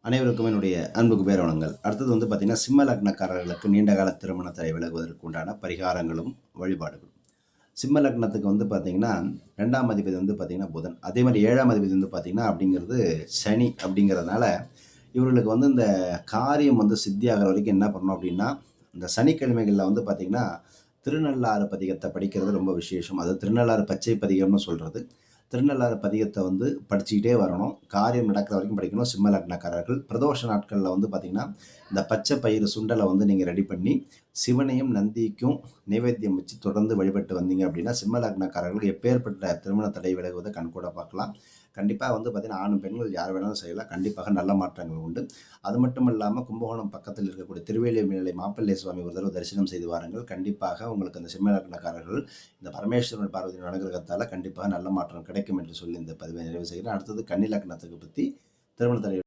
அனைவருக்கும் என்னுடைய அன்புக்கு பேரவணங்கள். அடுத்தது வந்து பார்த்தீங்கன்னா, சிம்ம லக்னக்காரர்களுக்கு நீண்ட கால திருமண தடை விலகுவதற்கு உண்டான பரிகாரங்களும், வழிபாடுகளும். சிம்ம லக்னத்துக்கு வந்து பார்த்தீங்கன்னா, 2ஆம் அதிபதி வந்து பார்த்தீங்கன்னா புதன். அதேமாரி 7ஆம் அதிபதி வந்து பார்த்தீங்கன்னா, அப்படிங்கிறது சனி அப்படிங்கிறதுனால, இவர்களுக்கு வந்து இந்த காரியம் வந்து சித்தியாகிற வரைக்கும் என்ன பண்ணணும் அப்படின்னா, இந்த சனிக்கிழமைகள்ல வந்து பார்த்தீங்கன்னா, திருநள்ளாறு பதிகத்த படிக்கிறது ரொம்ப விசேஷம். அது திருநள்ளாறு பச்சை பதிகம்னு சொல்றது. திருநள்ளாறு பதிகத்தை வந்து படிச்சுக்கிட்டே வரணும். காரியம் நடக்கிற வரைக்கும் படிக்கணும். சிம்ம லக்னக்காரர்கள் பிரதோஷ நாட்களில் வந்து பார்த்தீங்கன்னா, இந்த பச்சை பயிறு சுண்டலை வந்து நீங்கள் ரெடி பண்ணி சிவனையும் நந்திக்கும் நைவேத்தியம் வச்சு தொடர்ந்து வழிபட்டு வந்தீங்க அப்படின்னா, சிம்ம லக்னக்காரர்களுக்கு எப்பேற்பட்ட திருமண தடை விலகுவதை கண்கூட பார்க்கலாம். கண்டிப்பாக வந்து பார்த்தீங்கன்னா, ஆணும் பெண்கள் யார் வேணாலும் செய்யலாம். கண்டிப்பாக நல்ல மாற்றங்கள் உண்டு. அது மட்டும் இல்லாமல் கும்பகோணம் பக்கத்தில் இருக்கக்கூடிய திருவேலிமலை மாப்பிள்ளை சுவாமி ஒரு தடவை தரிசனம் செய்து வாருங்கள். கண்டிப்பாக உங்களுக்கு அந்த சிம்ம லக்னக்காரர்கள் இந்த பரமேஸ்வரன் பார்வதியின் அனுகிரகத்தால் கண்டிப்பாக நல்ல மாற்றம் கிடைக்கும் என்று சொல்லி இந்த பதிவை நிறைவு செய்கிறேன். அடுத்தது கன்னி லக்னத்துக்கு பற்றி திருமண தடை